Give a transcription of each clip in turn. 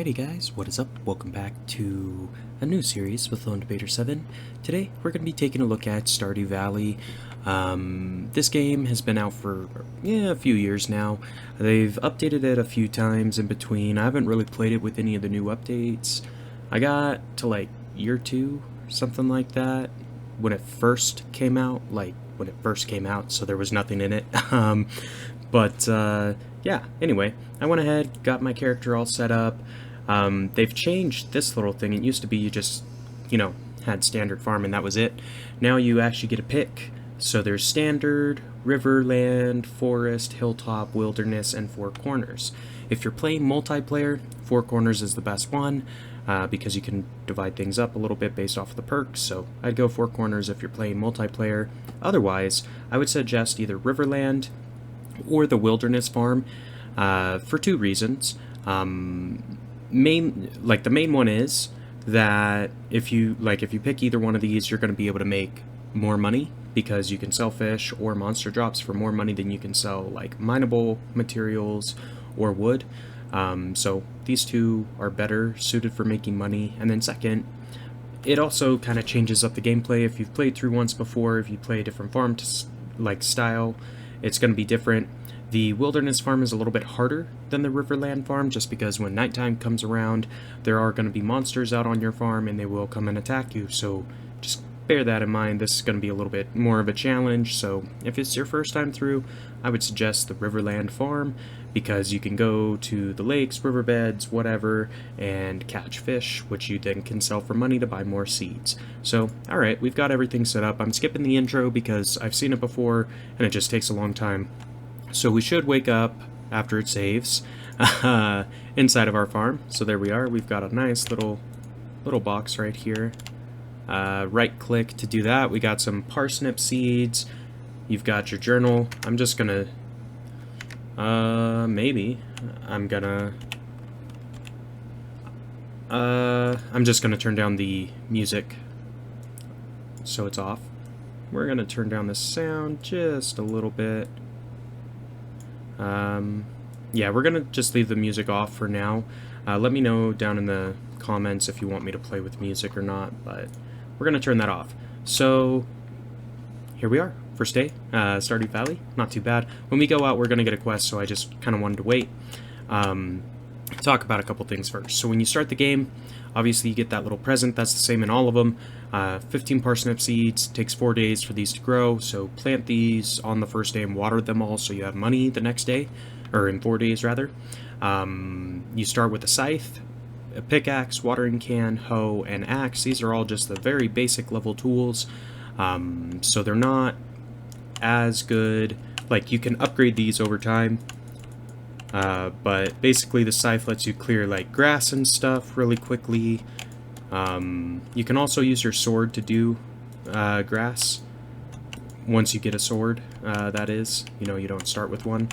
Alrighty guys, what is up? Welcome back to a new series with LD7. Today we're going to be taking a look at Stardew Valley. This game has been out for a few years now. They've updated it a few times in between. I haven't really played it with any of the new updates. I got to like year 2, something like that, when it first came out, so there was nothing in it. Yeah, anyway, I went ahead, got my character all set up. They've changed this little thing. It used to be you just, had standard farm and that was it. Now you actually get a pick. So there's standard, riverland, forest, hilltop, wilderness, and four corners. If you're playing multiplayer, four corners is the best one because you can divide things up a little bit based off of the perks. So I'd go four corners if you're playing multiplayer. Otherwise, I would suggest either riverland or the wilderness farm for two reasons. The main one is that if you pick either one of these, you're going to be able to make more money because you can sell fish or monster drops for more money than you can sell like mineable materials or wood. So these two are better suited for making money. And then second, it also kind of changes up the gameplay. If you've played through once before, if you play a different farm style, it's going to be different. The wilderness farm is a little bit harder than the riverland farm just because when nighttime comes around, there are going to be monsters out on your farm and they will come and attack you. So just bear that in mind. This is going to be a little bit more of a challenge. So if it's your first time through, I would suggest the riverland farm because you can go to the lakes, riverbeds, whatever, and catch fish, which you then can sell for money to buy more seeds. So, alright, we've got everything set up. I'm skipping the intro because I've seen it before and it just takes a long time. So we should wake up after it saves inside of our farm. So there we are. We've got a nice little box right here. Right click to do that. We got some parsnip seeds. You've got your journal. I'm just gonna I'm just gonna turn down the music so it's off. We're gonna turn down the sound just a little bit. Yeah, we're gonna just leave the music off for now. Let me know down in the comments if you want me to play with music or not, but we're gonna turn that off. So here we are, first day, Stardew Valley, not too bad. When we go out, we're gonna get a quest, so I just kind of wanted to wait. Talk about a couple things first. So when you start the game, obviously you get that little present. That's the same in all of them. 15 parsnip seeds, takes 4 days for these to grow, so plant these on the first day and water them all so you have money the next day, or in 4 days rather. You start with a scythe, a pickaxe, watering can, hoe, and axe. These are all just the very basic level tools, so they're not as good. Like, you can upgrade these over time. But basically the scythe lets you clear like grass and stuff really quickly. You can also use your sword to do grass once you get a sword, that is. You don't start with one.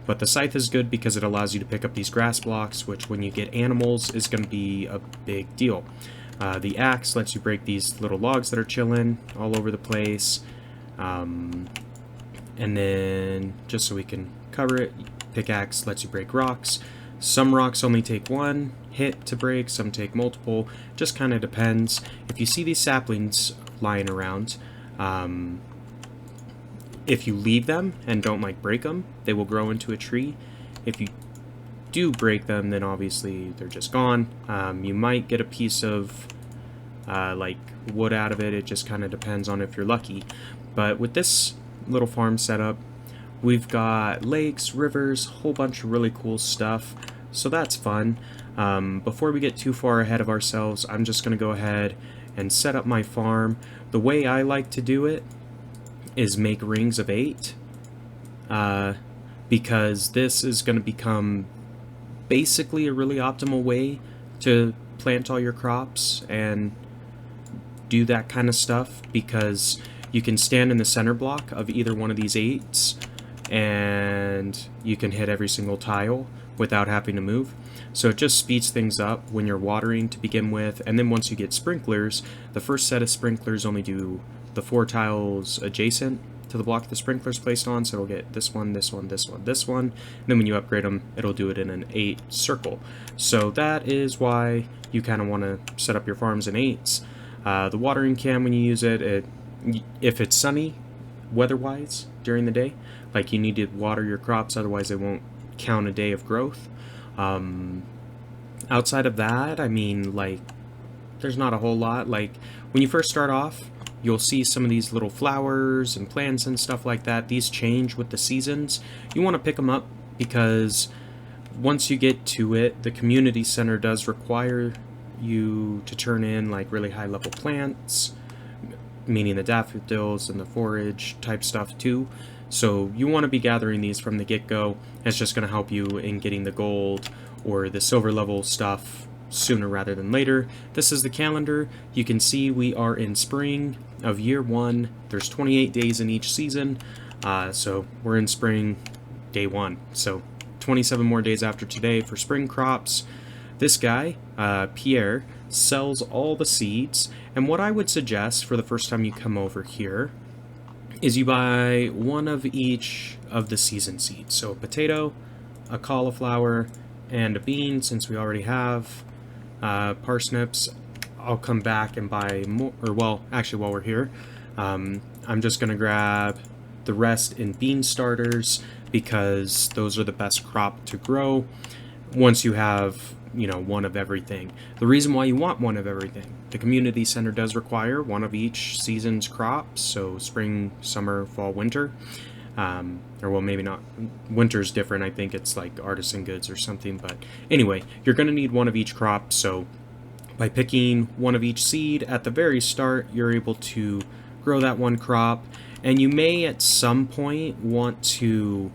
But the scythe is good because it allows you to pick up these grass blocks, which when you get animals is going to be a big deal. The axe lets you break these little logs that are chilling all over the place. And then, just so we can cover it, pickaxe lets you break rocks. Some rocks only take one hit to break, some take multiple. Just kind of depends. If you see these saplings lying around, if you leave them and don't break them, they will grow into a tree. If you do break them, then obviously they're just gone. You might get a piece of wood out of it. It just kind of depends on if you're lucky. But with this little farm setup, we've got lakes, rivers, a whole bunch of really cool stuff, so that's fun. Before we get too far ahead of ourselves, I'm just going to go ahead and set up my farm. The way I like to do it is make rings of 8, because this is going to become basically a really optimal way to plant all your crops and do that kind of stuff, because you can stand in the center block of either one of these 8s and you can hit every single tile without having to move. So it just speeds things up when you're watering to begin with, and then once you get sprinklers, the first set of sprinklers only do the 4 tiles adjacent, to the block the sprinkler's placed on, so it'll get this one, this one, this one, this one, and then when you upgrade them, it'll do it in an 8 circle. So that is why you kind of want to set up your farms in 8s. The watering can, when you use it, if it's sunny, weather-wise, during the day, like, you need to water your crops, otherwise they won't count a day of growth. Outside of that, I mean, like, there's not a whole lot. Like, when you first start off, you'll see some of these little flowers and plants and stuff like that. These change with the seasons. You want to pick them up because once you get to it, the community center does require you to turn in like really high level plants, meaning the daffodils and the forage type stuff too. So you want to be gathering these from the get-go. It's just going to help you in getting the gold or the silver level stuff sooner rather than later. This is the calendar. You can see we are in spring of year 1. There's 28 days in each season, so we're in spring day 1. So 27 more days after today for spring crops. This guy, Pierre, sells all the seeds, and what I would suggest for the first time you come over here is you buy one of each of the season seeds. So a potato, a cauliflower, and a bean, since we already have parsnips. I'll come back and buy more, or well, actually while we're here, I'm just gonna grab the rest in bean starters because those are the best crop to grow once you have, you know, one of everything. The reason why you want one of everything, the community center does require one of each season's crops, so spring, summer, fall, winter. Or well, maybe not. Winter's different. I think it's like artisan goods or something. But anyway, you're going to need one of each crop. So by picking one of each seed at the very start, you're able to grow that one crop. And you may at some point want to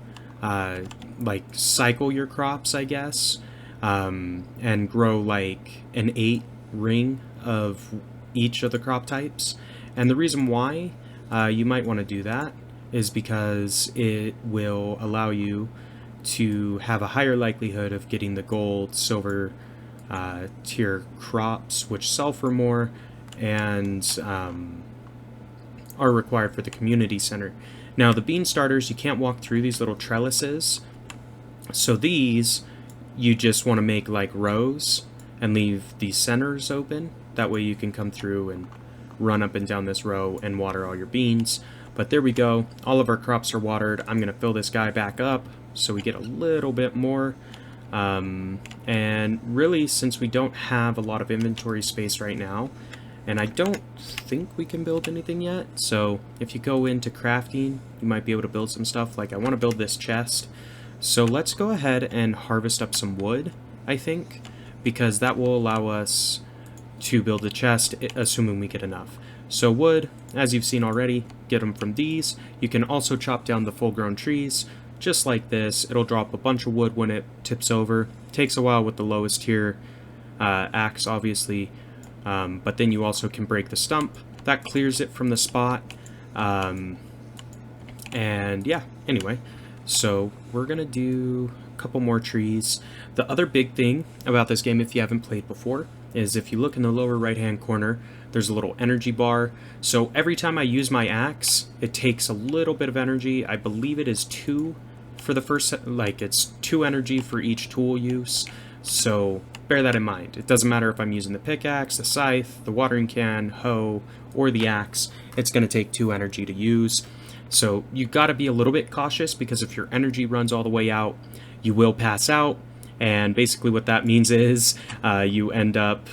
like cycle your crops, I guess, and grow like an 8 ring of each of the crop types. And the reason why you might want to do that is because it will allow you to have a higher likelihood of getting the gold, silver tier crops, which sell for more and are required for the community center. Now, the bean starters, you can't walk through these little trellises, so these you just want to make like rows and leave these centers open. That way you can come through and run up and down this row and water all your beans. But there we go, all of our crops are watered. I'm going to fill this guy back up so we get a little bit more. And really, since we don't have a lot of inventory space right now, and I don't think we can build anything yet, so if you go into crafting, you might be able to build some stuff. Like, I want to build this chest. So let's go ahead and harvest up some wood, I think, because that will allow us to build a chest, assuming we get enough. So wood, as you've seen already, get them from these. You can also chop down the full-grown trees, just like this. It'll drop a bunch of wood when it tips over. Takes a while with the lowest tier axe, obviously, but then you also can break the stump. That clears it from the spot. And yeah, anyway, so we're gonna do a couple more trees. The other big thing about this game, if you haven't played before, is if you look in the lower right hand corner, there's a little energy bar. So every time I use my axe, it takes a little bit of energy. I believe it is 2 for the first, like it's 2 energy for each tool use. So bear that in mind. It doesn't matter if I'm using the pickaxe, the scythe, the watering can, hoe, or the axe. It's going to take 2 energy to use. So you got to be a little bit cautious, because if your energy runs all the way out, you will pass out. And basically what that means is you end up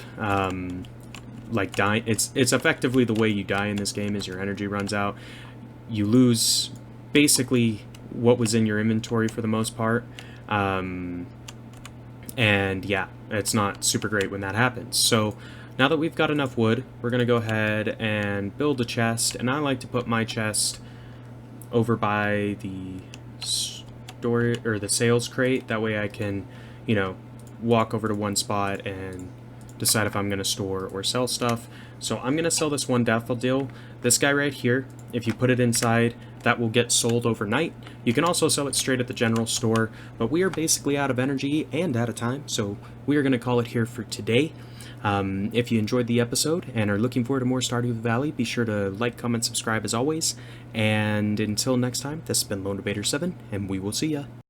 like dying. It's effectively the way you die in this game is your energy runs out. You lose basically what was in your inventory for the most part. And yeah, it's not super great when that happens. So now that we've got enough wood, we're going to go ahead and build a chest. And I like to put my chest over by the store or the sales crate. That way I can, you know, walk over to one spot and decide if I'm going to store or sell stuff. So I'm going to sell this one daffodil. This guy right here, if you put it inside, that will get sold overnight. You can also sell it straight at the general store, but we are basically out of energy and out of time, so we are going to call it here for today. If you enjoyed the episode and are looking forward to more Stardew Valley, be sure to like, comment, subscribe as always. And until next time, this has been Lone Debater 7, and we will see ya.